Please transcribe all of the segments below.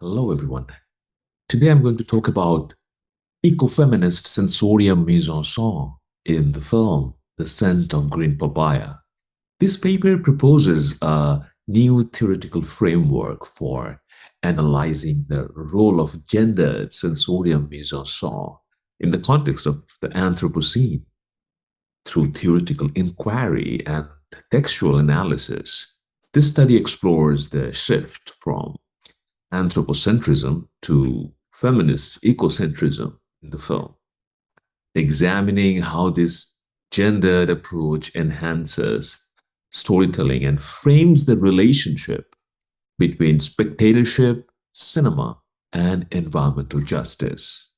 Hello, everyone. Today I'm going to talk about ecofeminist sensorium mise-en-scène in the film The Scent of Green Papaya. This paper proposes a new theoretical framework for analyzing the role of gendered sensorium mise-en-scène in the context of the Anthropocene. Through theoretical inquiry and textual analysis, this study explores the shift from anthropocentrism to feminist ecocentrism in the film, examining how this gendered approach enhances storytelling and frames the relationship between spectatorship, cinema, and environmental justice.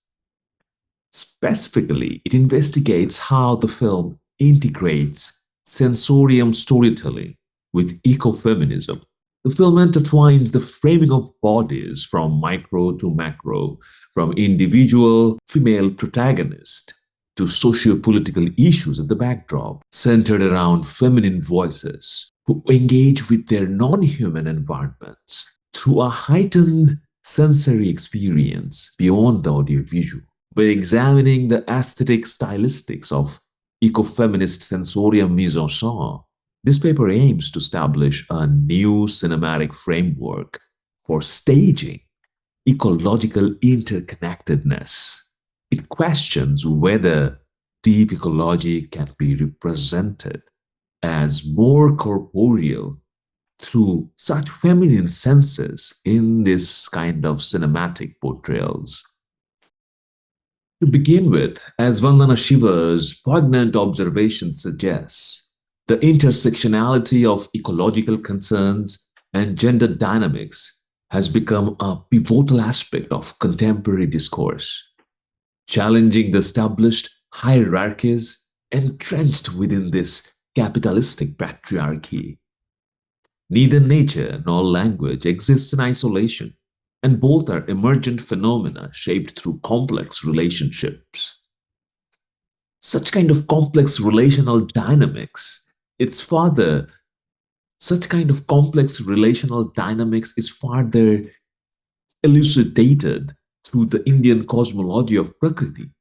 Specifically, it investigates how the film integrates sensorium storytelling with ecofeminism. The film intertwines the framing of bodies from micro to macro, from individual female protagonist to socio-political issues at the backdrop, centered around feminine voices who engage with their non-human environments through a heightened sensory experience beyond the audiovisual. By examining the aesthetic stylistics of ecofeminist sensorium mise-en-scène, this paper aims to establish a new cinematic framework for staging ecological interconnectedness. It questions whether deep ecology can be represented as more corporeal through such feminine senses in this kind of cinematic portrayals. To begin with, as Vandana Shiva's poignant observation suggests, the intersectionality of ecological concerns and gender dynamics has become a pivotal aspect of contemporary discourse, challenging the established hierarchies entrenched within this capitalistic patriarchy. Neither nature nor language exists in isolation, and both are emergent phenomena shaped through complex relationships. Such kind of complex relational dynamics, it's further, such kind of complex relational dynamics is further elucidated through the Indian cosmology of Prakriti,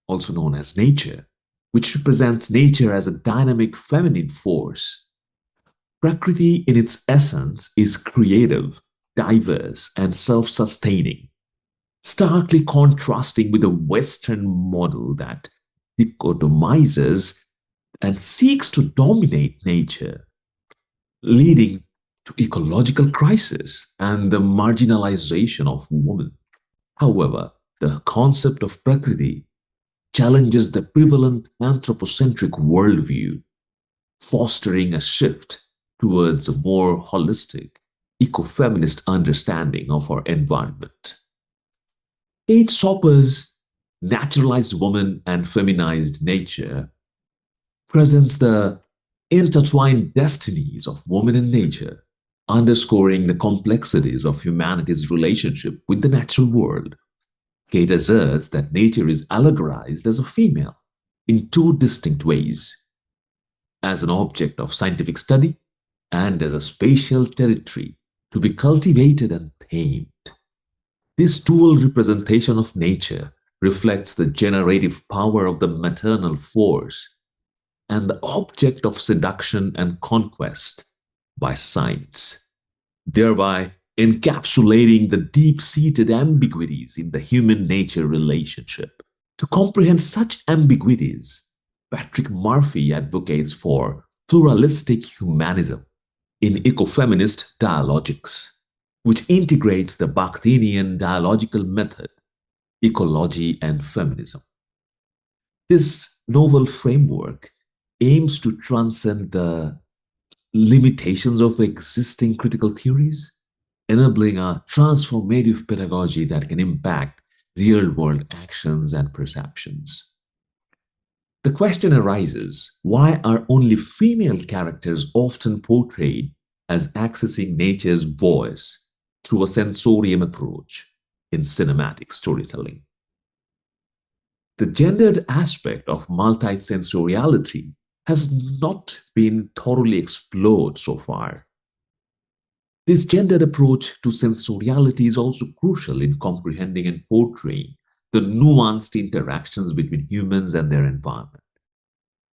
also known as nature, which represents nature as a dynamic feminine force. Prakriti, in its essence, is creative, diverse, and self-sustaining, starkly contrasting with the Western model that dichotomizes and seeks to dominate nature, leading to ecological crisis and the marginalization of women. However, the concept of Prakriti challenges the prevalent anthropocentric worldview, fostering a shift towards a more holistic, ecofeminist understanding of our environment. Kate Soper's naturalized woman and feminized nature presents the intertwined destinies of woman and nature, underscoring the complexities of humanity's relationship with the natural world. Kate asserts that nature is allegorized as a female in two distinct ways: as an object of scientific study and as a spatial territory to be cultivated and tamed. This dual representation of nature reflects the generative power of the maternal force and the object of seduction and conquest by science, thereby encapsulating the deep-seated ambiguities in the human-nature relationship. To comprehend such ambiguities, Patrick Murphy advocates for pluralistic humanism in ecofeminist dialogics, which integrates the Bakhtinian dialogical method, ecology, and feminism. This novel framework aims to transcend the limitations of existing critical theories, enabling a transformative pedagogy that can impact real-world actions and perceptions. The question arises, why are only female characters often portrayed as accessing nature's voice through a sensorium approach in cinematic storytelling? The gendered aspect of multisensoriality has not been thoroughly explored so far. This gendered approach to sensoriality is also crucial in comprehending and portraying the nuanced interactions between humans and their environment.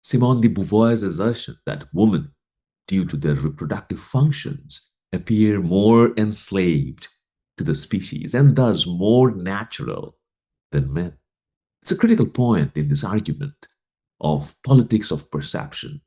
Simone de Beauvoir's assertion that women, due to their reproductive functions, appear more enslaved to the species and thus more natural than men. It's a critical point in this argument of politics of perception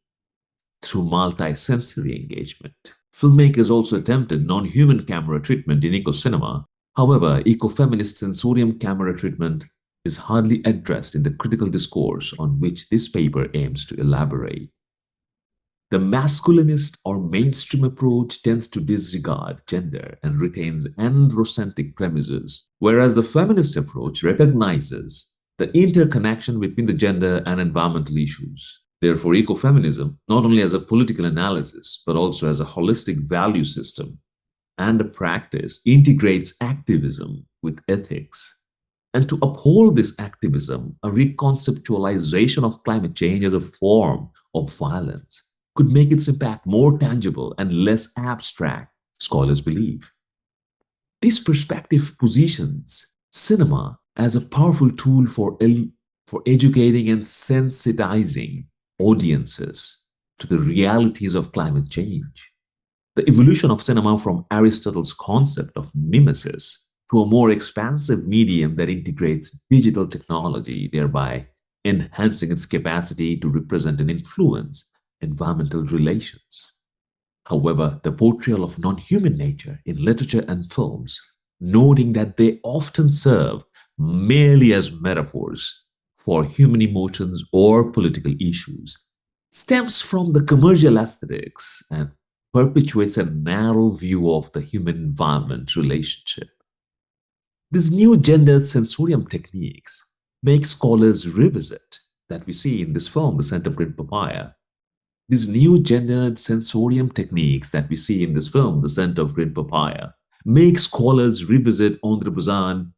through multi-sensory engagement. Filmmakers also attempted non-human camera treatment in eco-cinema. However, ecofeminist sensorium camera treatment is hardly addressed in the critical discourse on which this paper aims to elaborate. The masculinist or mainstream approach tends to disregard gender and retains androcentric premises, whereas the feminist approach recognizes the interconnection between the gender and environmental issues. Therefore, ecofeminism, not only as a political analysis, but also as a holistic value system and a practice, integrates activism with ethics. And to uphold this activism, a reconceptualization of climate change as a form of violence could make its impact more tangible and less abstract, scholars believe. This perspective positions cinema as a powerful tool for educating and sensitizing audiences to the realities of climate change. The evolution of cinema from Aristotle's concept of mimesis to a more expansive medium that integrates digital technology, thereby enhancing its capacity to represent and influence environmental relations. However, the portrayal of non-human nature in literature and films, noting that they often serve merely as metaphors for human emotions or political issues, stems from the commercial aesthetics and perpetuates a narrow view of the human-environment relationship. These new gendered sensorium techniques make scholars revisit that we see in this film, The Scent of Green Papaya. These new gendered sensorium techniques that we see in this film, The Scent of Green Papaya, make scholars revisit André Bazin,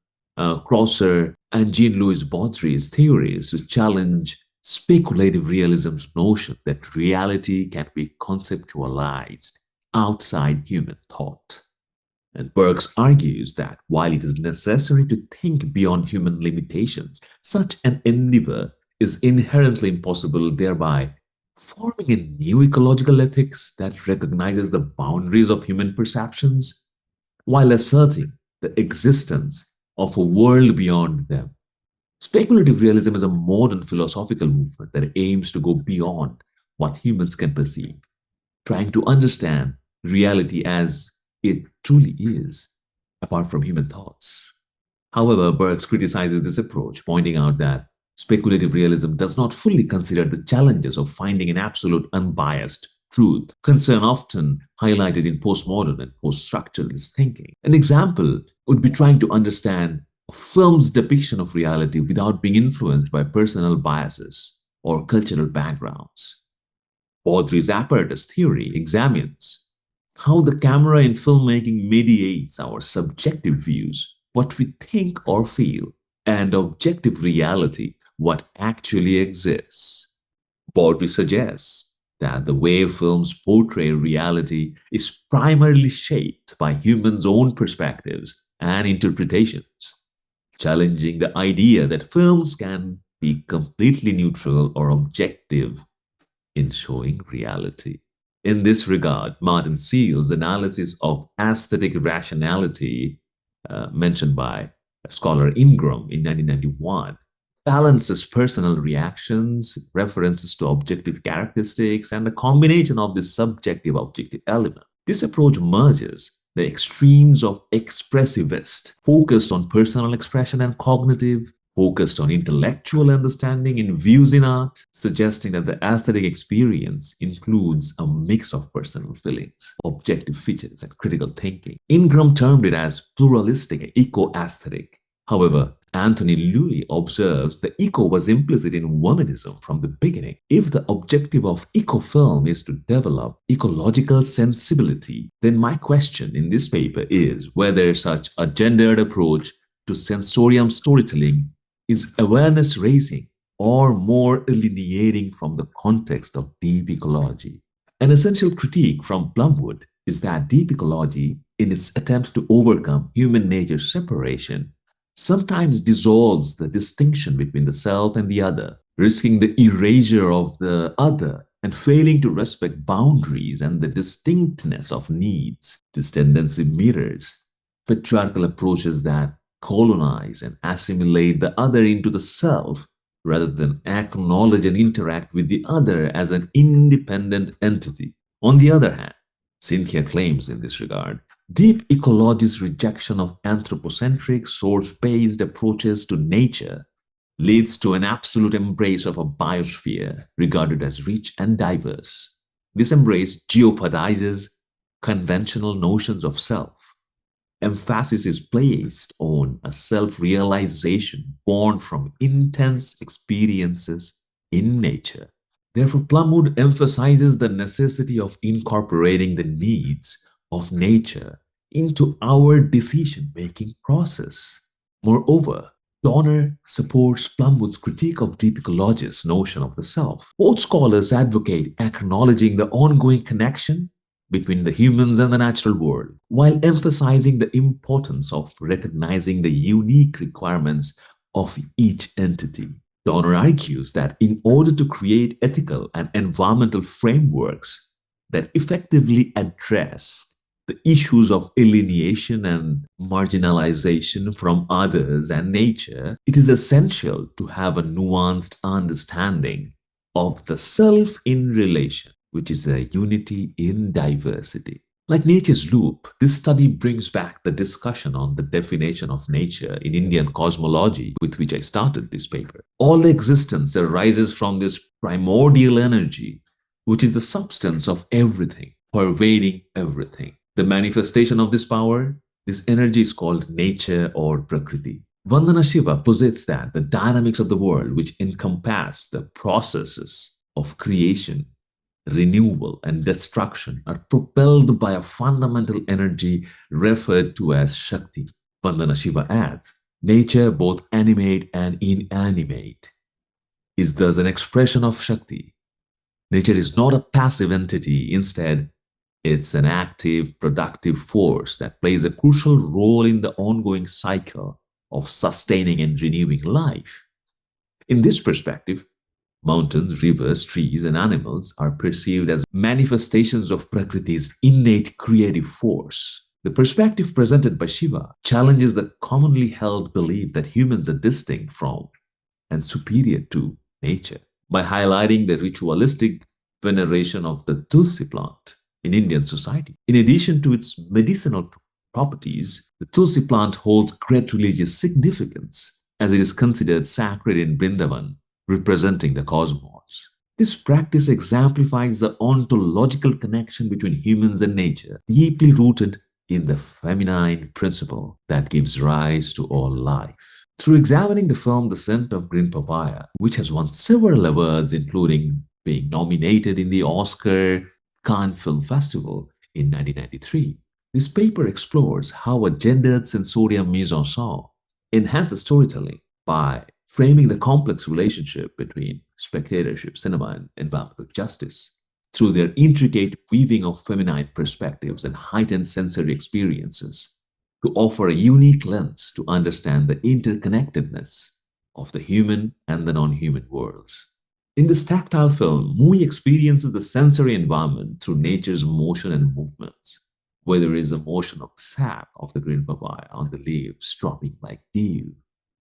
Crosser, and Jean-Louis Baudry's theories to challenge speculative realism's notion that reality can be conceptualized outside human thought. And Burks argues that while it is necessary to think beyond human limitations, such an endeavor is inherently impossible, thereby forming a new ecological ethics that recognizes the boundaries of human perceptions while asserting the existence of a world beyond them. Speculative realism is a modern philosophical movement that aims to go beyond what humans can perceive, trying to understand reality as it truly is, apart from human thoughts. However, Burks criticizes this approach, pointing out that speculative realism does not fully consider the challenges of finding an absolute unbiased truth, concern often highlighted in postmodern and post-structuralist thinking. An example would be trying to understand a film's depiction of reality without being influenced by personal biases or cultural backgrounds. Baudry's apparatus theory examines how the camera in filmmaking mediates our subjective views, what we think or feel, and objective reality, what actually exists. Baudry suggests that the way films portray reality is primarily shaped by humans' own perspectives and interpretations, challenging the idea that films can be completely neutral or objective in showing reality. In this regard, Martin Seale's analysis of aesthetic rationality, mentioned by scholar Ingram in 1991, balances personal reactions, references to objective characteristics, and a combination of this subjective-objective element. This approach merges the extremes of expressivist, focused on personal expression, and cognitive, focused on intellectual understanding in views in art, suggesting that the aesthetic experience includes a mix of personal feelings, objective features, and critical thinking. Ingram termed it as pluralistic eco-aesthetic. However, Anthony Louis observes the eco was implicit in womanism from the beginning. If the objective of ecofilm is to develop ecological sensibility, then my question in this paper is whether such a gendered approach to sensorium storytelling is awareness raising or more alienating from the context of deep ecology. An essential critique from Plumwood is that deep ecology, in its attempt to overcome human nature's separation, sometimes dissolves the distinction between the self and the other, risking the erasure of the other and failing to respect boundaries and the distinctness of needs. This tendency mirrors patriarchal approaches that colonize and assimilate the other into the self rather than acknowledge and interact with the other as an independent entity. On the other hand, Cynthia claims in this regard, deep ecology's rejection of anthropocentric, source-based approaches to nature leads to an absolute embrace of a biosphere regarded as rich and diverse. This embrace jeopardizes conventional notions of self. Emphasis is placed on a self-realization born from intense experiences in nature. Therefore, Plumwood emphasizes the necessity of incorporating the needs of nature into our decision-making process. Moreover, Donner supports Plumwood's critique of deep ecologists' notion of the self. Both scholars advocate acknowledging the ongoing connection between the humans and the natural world, while emphasizing the importance of recognizing the unique requirements of each entity. Donner argues that in order to create ethical and environmental frameworks that effectively address the issues of alienation and marginalization from others and nature, it is essential to have a nuanced understanding of the self in relation, which is a unity in diversity. Like nature's loop, this study brings back the discussion on the definition of nature in Indian cosmology with which I started this paper. All existence arises from this primordial energy, which is the substance of everything, pervading everything. The manifestation of this power, this energy is called nature or Prakriti. Vandana Shiva posits that the dynamics of the world, which encompass the processes of creation, renewal, and destruction, are propelled by a fundamental energy referred to as Shakti. Vandana Shiva adds, nature, both animate and inanimate, is thus an expression of Shakti. Nature is not a passive entity. Instead, it's an active, productive force that plays a crucial role in the ongoing cycle of sustaining and renewing life. In this perspective, mountains, rivers, trees, and animals are perceived as manifestations of Prakriti's innate creative force. The perspective presented by Shiva challenges the commonly held belief that humans are distinct from and superior to nature by highlighting the ritualistic veneration of the tulsi plant in Indian society. In addition to its medicinal properties, the tulsi plant holds great religious significance as it is considered sacred in Vrindavan, representing the cosmos. This practice exemplifies the ontological connection between humans and nature, deeply rooted in the feminine principle that gives rise to all life. Through examining the film The Scent of Green Papaya, which has won several awards including being nominated in the Oscar Cannes Film Festival in 1993, this paper explores how a gendered sensorium mise-en-scène enhances storytelling by framing the complex relationship between spectatorship, cinema, and environmental justice through their intricate weaving of feminine perspectives and heightened sensory experiences to offer a unique lens to understand the interconnectedness of the human and the non-human worlds. In this tactile film, Mui experiences the sensory environment through nature's motion and movements, whether it is the motion of the sap of the green papaya on the leaves dropping like dew,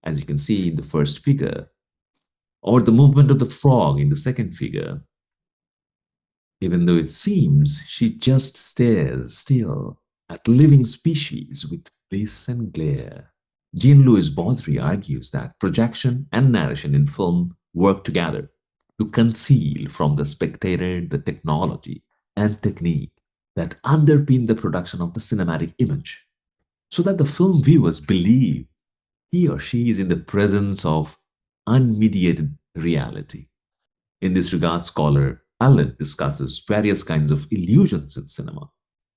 as you can see in the first figure, or the movement of the frog in the second figure. Even though it seems she just stares still at living species with bliss and glare. Jean-Louis Baudry argues that projection and narration in film work together to conceal from the spectator the technology and technique that underpin the production of the cinematic image, so that the film viewers believe he or she is in the presence of unmediated reality. In this regard, scholar Allen discusses various kinds of illusions in cinema.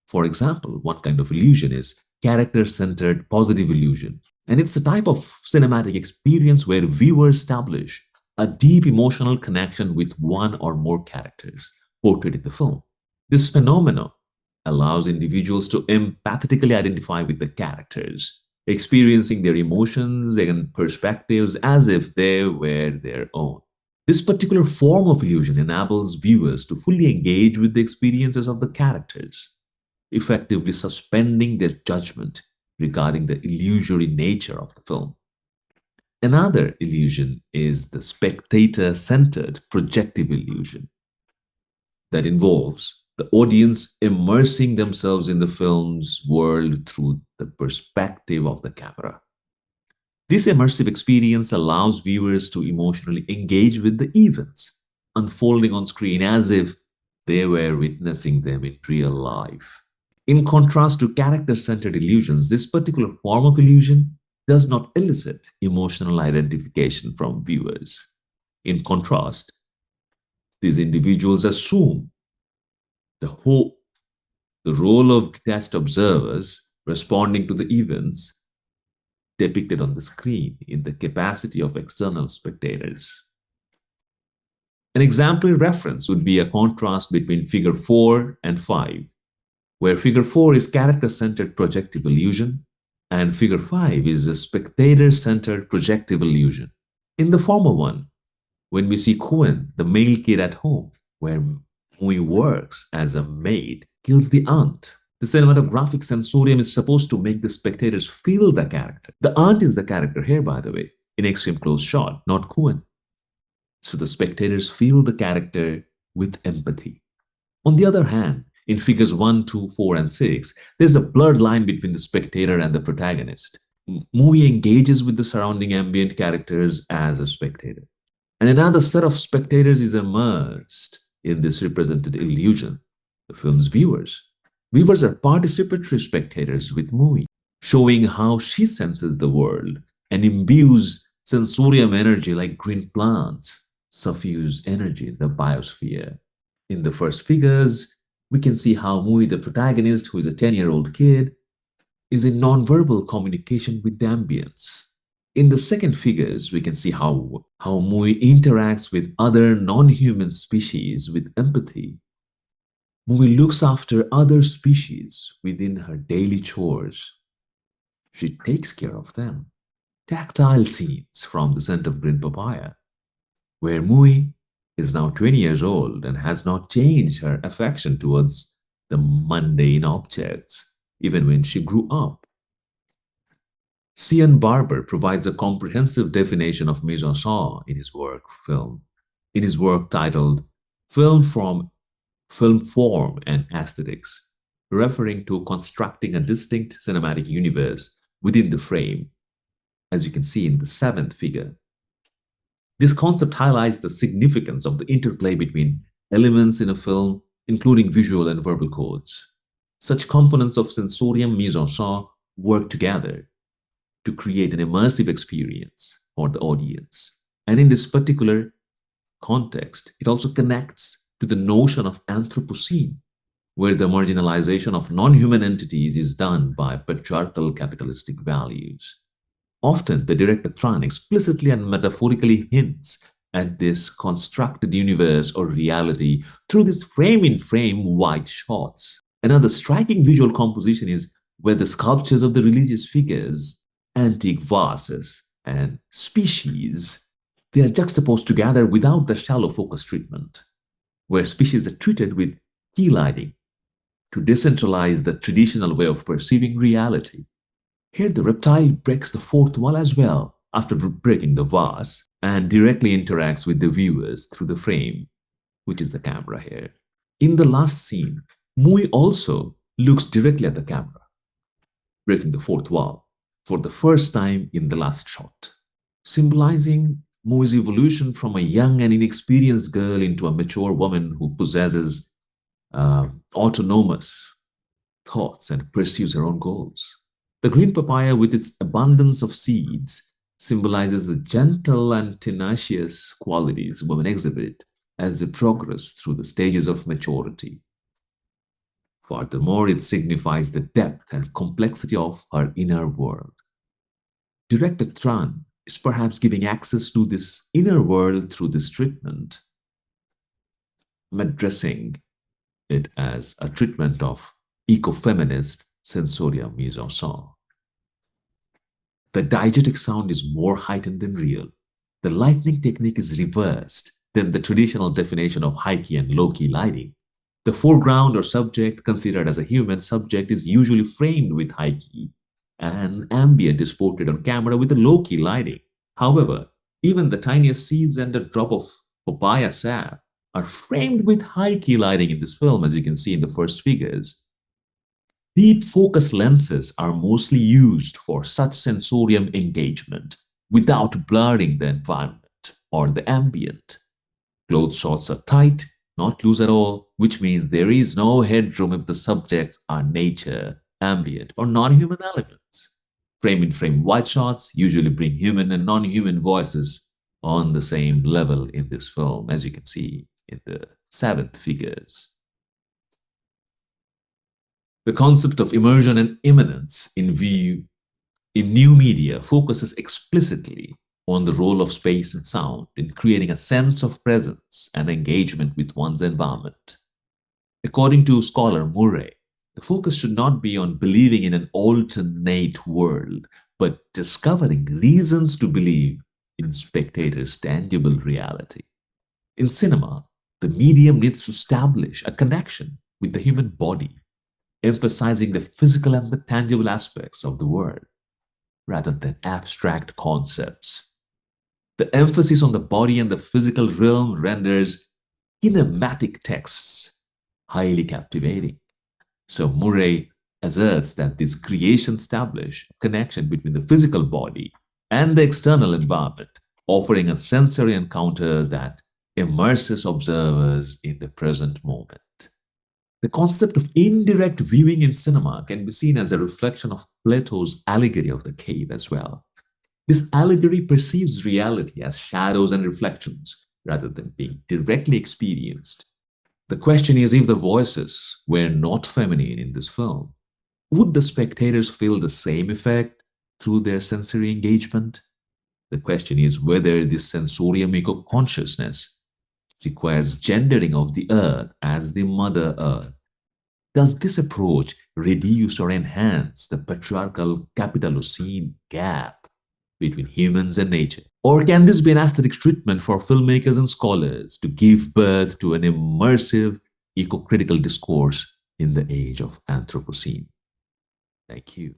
For example, one kind of illusion is character-centered positive illusion, and it's a type of cinematic experience where viewers establish a deep emotional connection with one or more characters portrayed in the film. This phenomenon allows individuals to empathetically identify with the characters, experiencing their emotions and perspectives as if they were their own. This particular form of illusion enables viewers to fully engage with the experiences of the characters, effectively suspending their judgment regarding the illusory nature of the film. Another illusion is the spectator-centered projective illusion that involves the audience immersing themselves in the film's world through the perspective of the camera. This immersive experience allows viewers to emotionally engage with the events unfolding on screen as if they were witnessing them in real life. In contrast to character-centered illusions, this particular form of illusion does not elicit emotional identification from viewers. In contrast, these individuals assume the role of detached observers responding to the events depicted on the screen in the capacity of external spectators. An exemplary reference would be a contrast between figure 4 and 5, where figure 4 is character-centered projective illusion and figure 5 is a spectator-centered projective illusion. In the former one, when we see Cohen, the male kid at home, where Mui works as a maid, kills the aunt. The cinematographic sensorium is supposed to make the spectators feel the character. The aunt is the character here, by the way, in extreme close shot, not Cohen. So the spectators feel the character with empathy. On the other hand, in figures 1, 2, 4, and 6, there's a blurred line between the spectator and the protagonist. Mui engages with the surrounding ambient characters as a spectator. And another set of spectators is immersed in this represented illusion, the film's viewers. Viewers are participatory spectators with Mui, showing how she senses the world and imbues sensorium energy like green plants suffuse energy in the biosphere. In the first figures, we can see how Mui, the protagonist, who is a 10-year-old kid, is in nonverbal communication with the ambience. In the second figures, we can see how Mui interacts with other non-human species with empathy. Mui looks after other species within her daily chores. She takes care of them. Tactile scenes from The Scent of Green Papaya, where Mui is now 20 years old and has not changed her affection towards the mundane objects, even when she grew up. C.N. Barber provides a comprehensive definition of mise-en-scène in his work titled Film Form and Aesthetics, referring to constructing a distinct cinematic universe within the frame, as you can see in the seventh figure. This concept highlights the significance of the interplay between elements in a film, including visual and verbal codes. Such components of sensorium mise-en-scène work together to create an immersive experience for the audience. And in this particular context, it also connects to the notion of Anthropocene, where the marginalization of non-human entities is done by patriarchal capitalistic values. Often, the director Tran explicitly and metaphorically hints at this constructed universe or reality through these frame-in-frame wide shots. Another striking visual composition is where the sculptures of the religious figures, antique vases, and species, they are juxtaposed together without the shallow focus treatment, where species are treated with key lighting to decentralize the traditional way of perceiving reality. Here, the reptile breaks the fourth wall as well after breaking the vase and directly interacts with the viewers through the frame, which is the camera here. In the last scene, Mui also looks directly at the camera, breaking the fourth wall for the first time in the last shot, symbolizing Mui's evolution from a young and inexperienced girl into a mature woman who possesses autonomous thoughts and pursues her own goals. The green papaya, with its abundance of seeds, symbolizes the gentle and tenacious qualities women exhibit as they progress through the stages of maturity. Furthermore, it signifies the depth and complexity of her inner world. Director Tran is perhaps giving access to this inner world through this treatment, addressing it as a treatment of Ecofeminist Sensorium Mise-en-Scène. The diegetic sound is more heightened than real. The lighting technique is reversed than the traditional definition of high-key and low-key lighting. The foreground or subject considered as a human subject is usually framed with high-key, and ambient is portrayed on camera with a low-key lighting. However, even the tiniest seeds and a drop of papaya sap are framed with high-key lighting in this film, as you can see in the first figures. Deep focus lenses are mostly used for such sensorium engagement without blurring the environment or the ambient. Close shots are tight, not loose at all, which means there is no headroom if the subjects are nature, ambient, or non-human elements. Frame-in-frame wide shots usually bring human and non-human voices on the same level in this film, as you can see in the 7th figures. The concept of immersion and immanence in new media focuses explicitly on the role of space and sound in creating a sense of presence and engagement with one's environment. According to scholar Murray, the focus should not be on believing in an alternate world, but discovering reasons to believe in spectators' tangible reality. In cinema, the medium needs to establish a connection with the human body, emphasizing the physical and the tangible aspects of the world, rather than abstract concepts. The emphasis on the body and the physical realm renders kinematic texts highly captivating. So Murray asserts that these creations establish a connection between the physical body and the external environment, offering a sensory encounter that immerses observers in the present moment. The concept of indirect viewing in cinema can be seen as a reflection of Plato's allegory of the cave as well. This allegory perceives reality as shadows and reflections rather than being directly experienced. The question is, if the voices were not feminine in this film, would the spectators feel the same effect through their sensory engagement? The question is whether this sensorium eco-consciousness requires gendering of the earth as the mother earth. Does this approach reduce or enhance the patriarchal capitalocene gap between humans and nature? Or can this be an aesthetic treatment for filmmakers and scholars to give birth to an immersive, eco-critical discourse in the age of Anthropocene? Thank you.